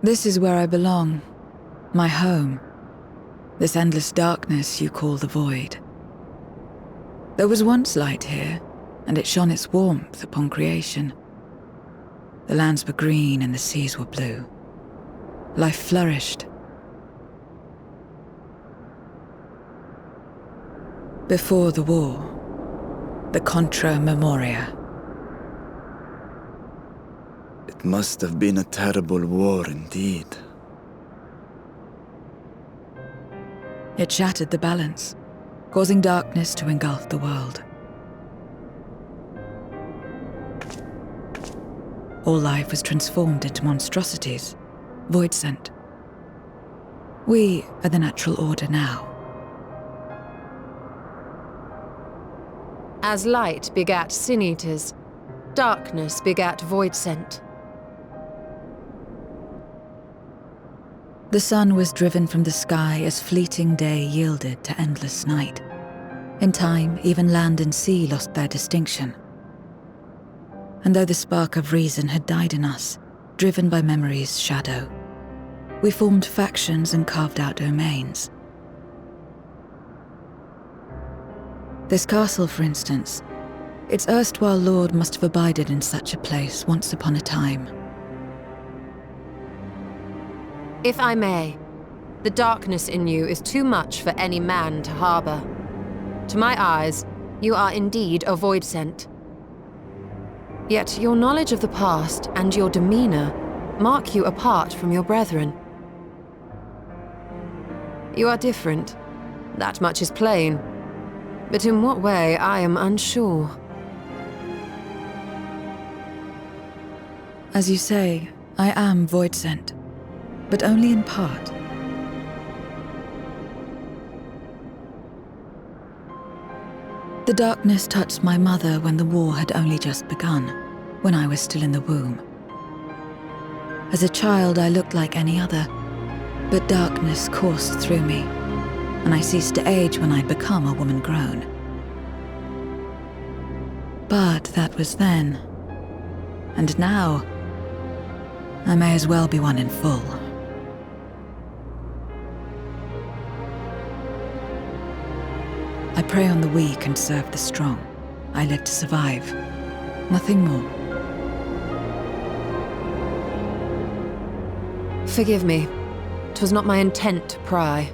This is where I belong. My home. This endless darkness you call the void. There was once light here, and it shone its warmth upon creation. The lands were green and the seas were blue. Life flourished. Before the war, the Contra Memoria. It must have been a terrible war indeed. It shattered the balance, causing darkness to engulf the world. All life was transformed into monstrosities, void-sent. We are the natural order now. As light begat sin-eaters, darkness begat void-sent. The sun was driven from the sky as fleeting day yielded to endless night. In time, even land and sea lost their distinction. And though the spark of reason had died in us, driven by memory's shadow, we formed factions and carved out domains. This castle, for instance, its erstwhile lord must have abided in such a place once upon a time. If I may, the darkness in you is too much for any man to harbor. To my eyes, you are indeed a void-sent. Yet your knowledge of the past and your demeanor mark you apart from your brethren. You are different, that much is plain. But in what way, I am unsure. As you say, I am void-sent, but only in part. The darkness touched my mother when the war had only just begun, when I was still in the womb. As a child, I looked like any other, but darkness coursed through me, and I ceased to age when I'd become a woman grown. But that was then. And now, I may as well be one in full. I prey on the weak and serve the strong. I live to survive. Nothing more. Forgive me. 'Twas not my intent to pry.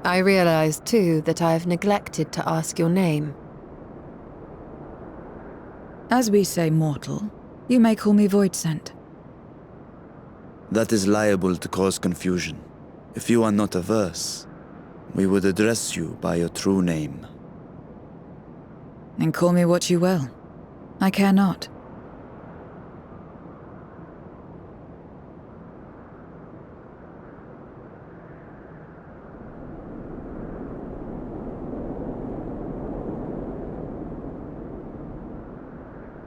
I realize, too, that I've neglected to ask your name. As we say mortal, you may call me void-sent. That is liable to cause confusion. If you are not averse, we would address you by your true name. And call me what you will. I care not.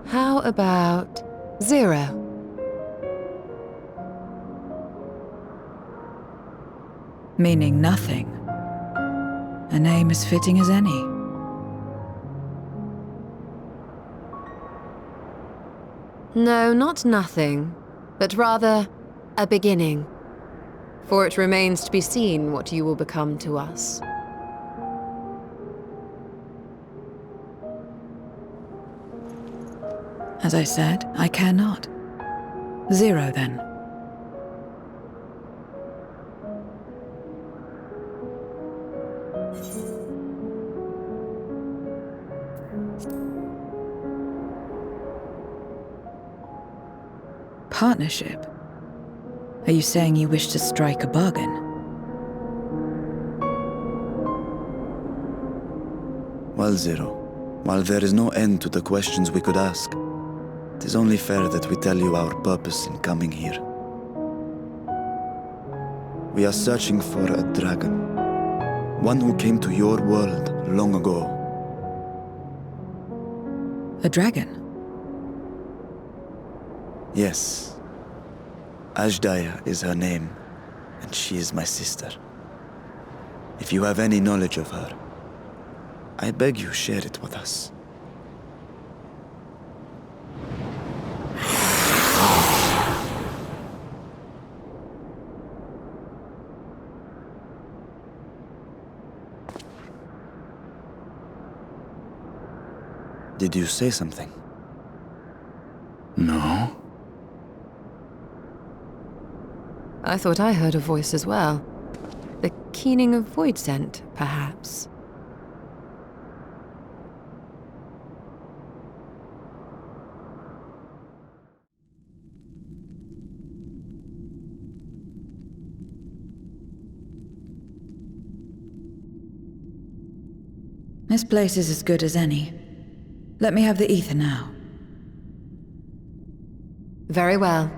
How about 0? Meaning nothing. A name as fitting as any. No, not nothing, but rather a beginning. For it remains to be seen what you will become to us. As I said, I care not. 0 then. Partnership? Are you saying you wish to strike a bargain? Well, 0, while there is no end to the questions we could ask, it is only fair that we tell you our purpose in coming here. We are searching for a dragon, one who came to your world long ago. A dragon? Yes. Azdaja is her name, and she is my sister. If you have any knowledge of her, I beg you share it with us. Did you say something? No. I thought I heard a voice as well. The keening of void scent, perhaps. This place is as good as any. Let me have the ether now. Very well.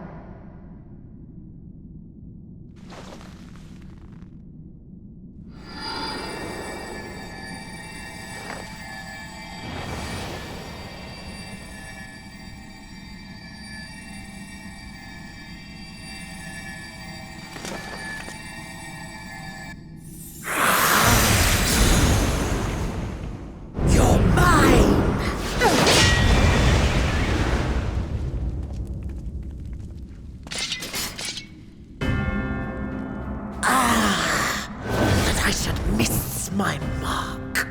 My mark.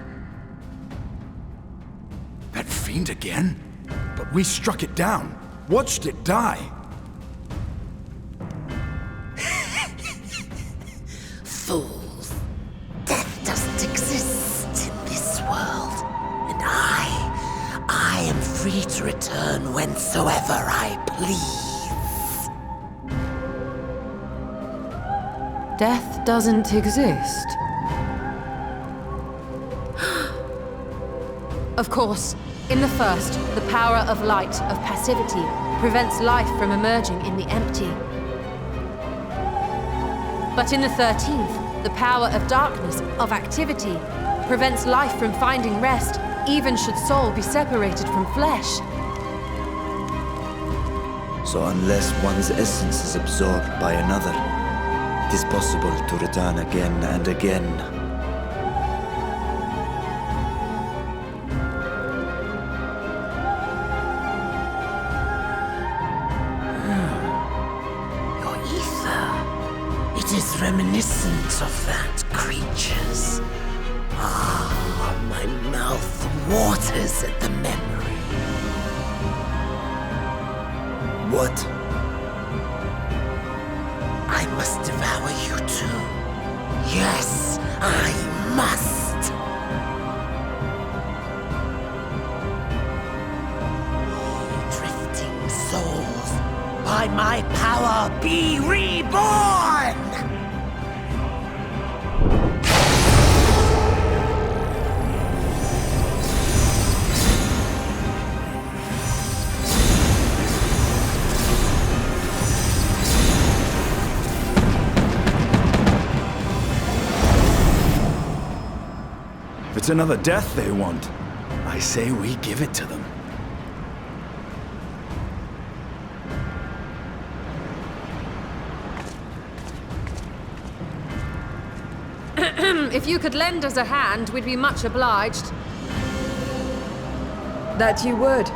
That fiend again? But we struck it down, watched it die. Fools. Death doesn't exist in this world. And I am free to return whensoever I please. Death doesn't exist. Of course, in the first, the power of light, of passivity, prevents life from emerging in the empty. But in the 13th, the power of darkness, of activity, prevents life from finding rest, even should soul be separated from flesh. So unless one's essence is absorbed by another, it is possible to return again and again. Reminiscent of that creature's. Ah, my mouth waters at the memory. What? I must devour you too. Yes, I must. Ye drifting souls, by my power be reborn! If it's another death they want, I say we give it to them. If you could lend us a hand, we'd be much obliged. That you would.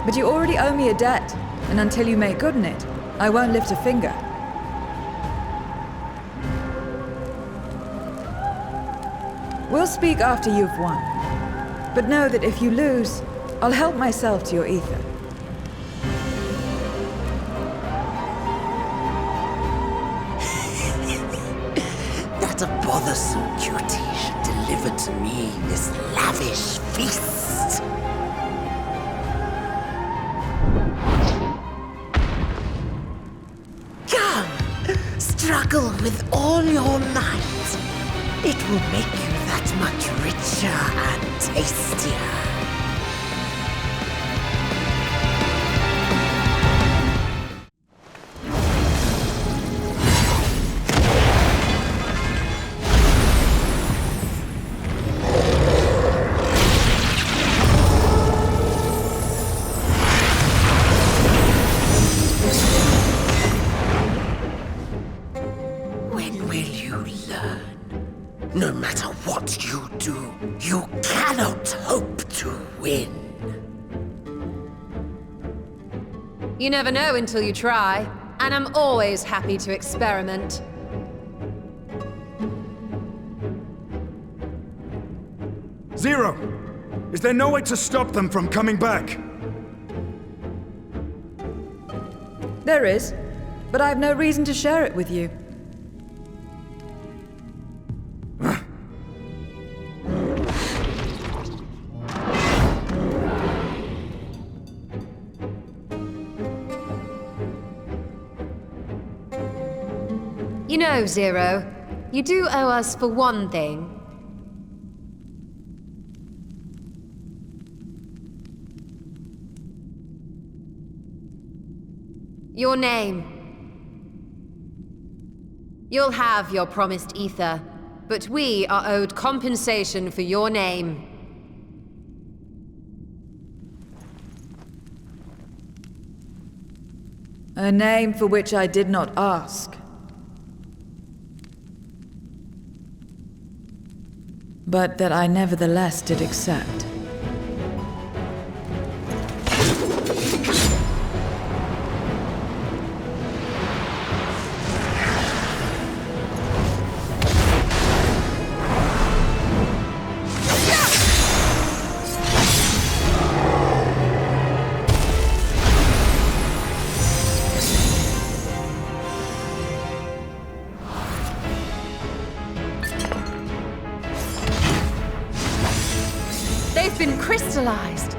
But you already owe me a debt, and until you make good on it, I won't lift a finger. We'll speak after you've won. But know that if you lose, I'll help myself to your ether. That a bothersome duty should deliver to me this lavish feast. Come, struggle with all your might. It will make you that much richer and tastier. When will you learn? No matter what you do, you cannot hope to win. You never know until you try, and I'm always happy to experiment. Zero! Is there no way to stop them from coming back? There is, but I have no reason to share it with you. You know, Zero, you do owe us for one thing. Your name. You'll have your promised ether, but we are owed compensation for your name. A name for which I did not ask. But that I nevertheless did accept. They've been crystallized.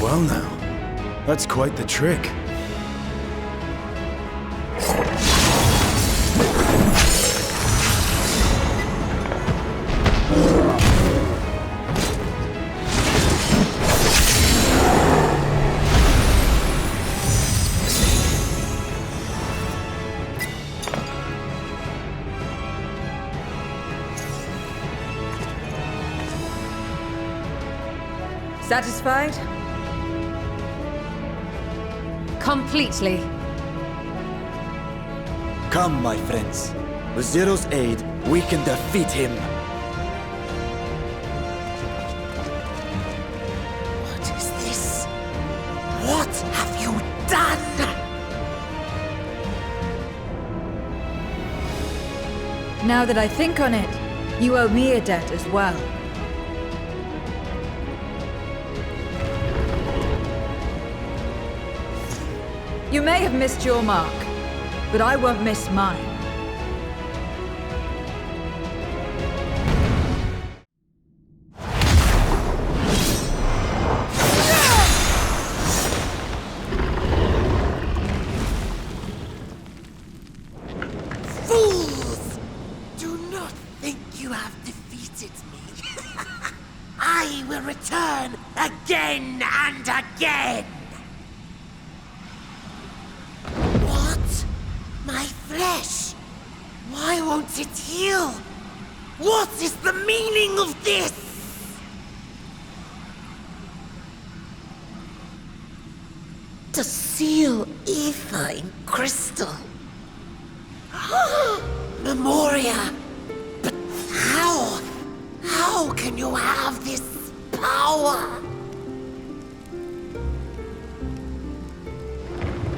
Well now, that's quite the trick. Satisfied? Completely. Come, my friends. With Zero's aid, we can defeat him. What is this? What have you done? Now that I think on it, you owe me a debt as well. You may have missed your mark, but I won't miss mine. Fools! Do not think you have defeated me. I will return again and again! What? My flesh? Why won't it heal? What is the meaning of this? To seal ether in crystal. Memoria! But how? How can you have this power?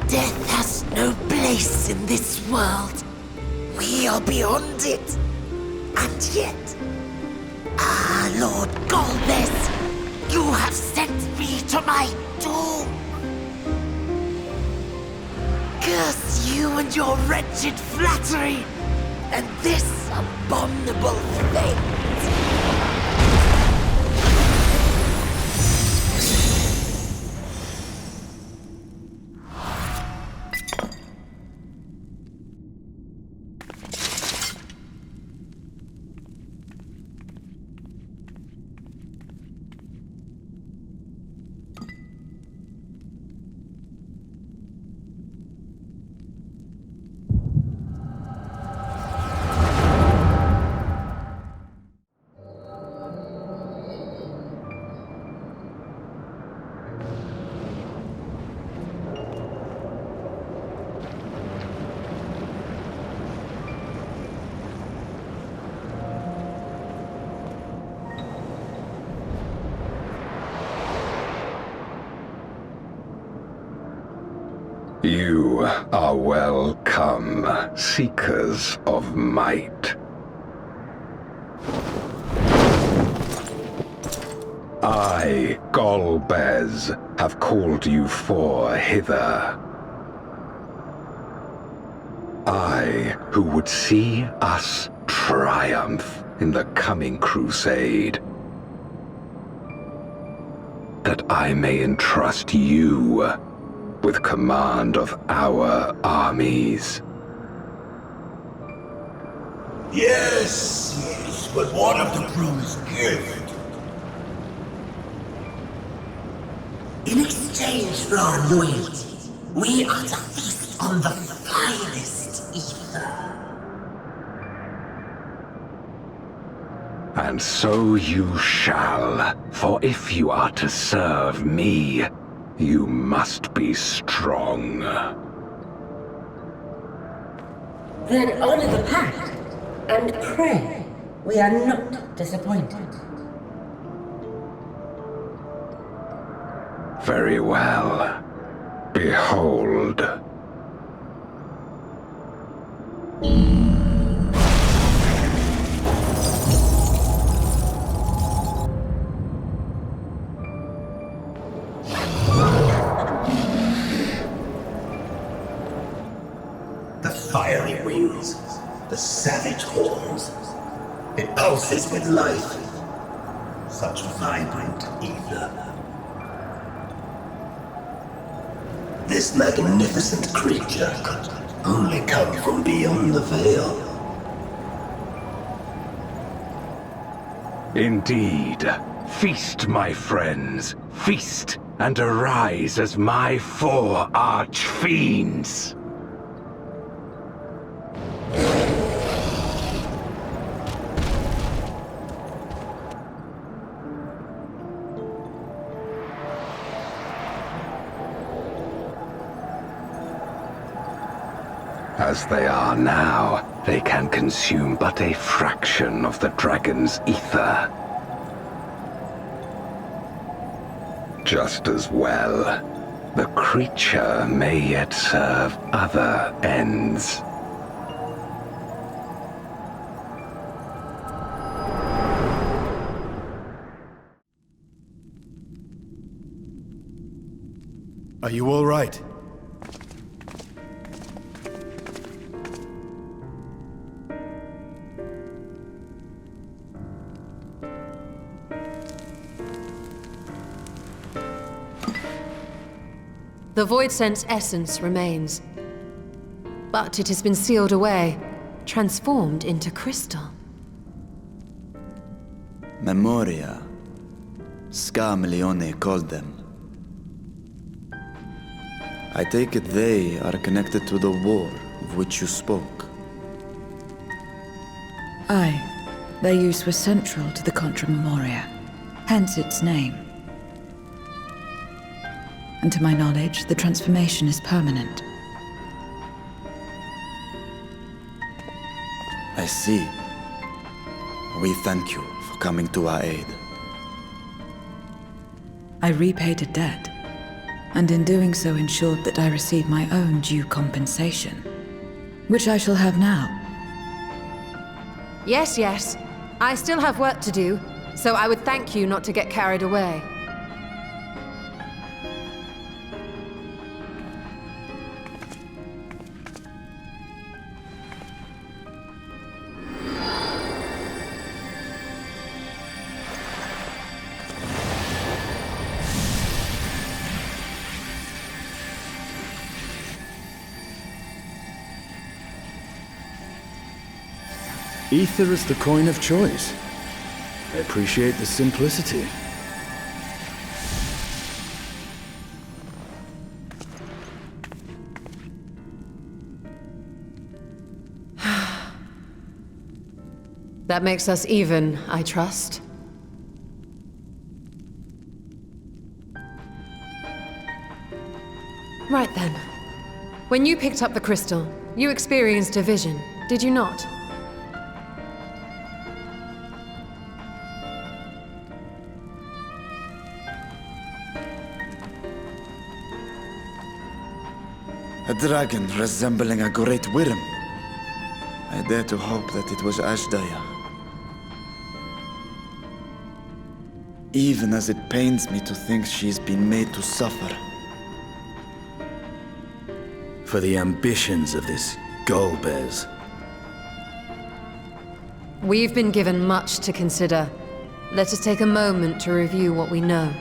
Death has no place in this world. We are beyond it. And yet... Ah, Lord Golbez, you have sent me to my doom. Curse you and your wretched flattery, and this abominable fate. You are welcome, seekers of might. I, Golbez, have called you four hither. I, who would see us triumph in the coming crusade. That I may entrust you with command of our armies. Yes, but what of the crew's gift? In exchange for our loyalty, we are to feast on the finest ether. And so you shall, for if you are to serve me, you must be strong. Then honor the pact, and pray we are not disappointed. Very well. Behold. The fiery wings, the savage horns. It pulses with life. Such vibrant ether. This magnificent creature could only come from beyond the veil. Indeed. Feast, my friends. Feast and arise as my four Archfiends. As they are now, they can consume but a fraction of the dragon's ether. Just as well, the creature may yet serve other ends. Are you all right? The Void Sense essence remains. But it has been sealed away, transformed into crystal. Memoria. Scarmiglione called them. I take it they are connected to the war of which you spoke. Aye. Their use was central to the Contra Memoria, hence its name. And to my knowledge, the transformation is permanent. I see. We thank you for coming to our aid. I repaid a debt, and in doing so ensured that I receive my own due compensation, which I shall have now. Yes, yes. I still have work to do, so I would thank you not to get carried away. Ether is the coin of choice. I appreciate the simplicity. That makes us even, I trust. Right then. When you picked up the crystal, you experienced a vision, did you not? A dragon resembling a great worm. I dare to hope that it was Azdaja. even as it pains me to think she's been made to suffer. For the ambitions of this Golbez. We've been given much to consider. Let us take a moment to review what we know.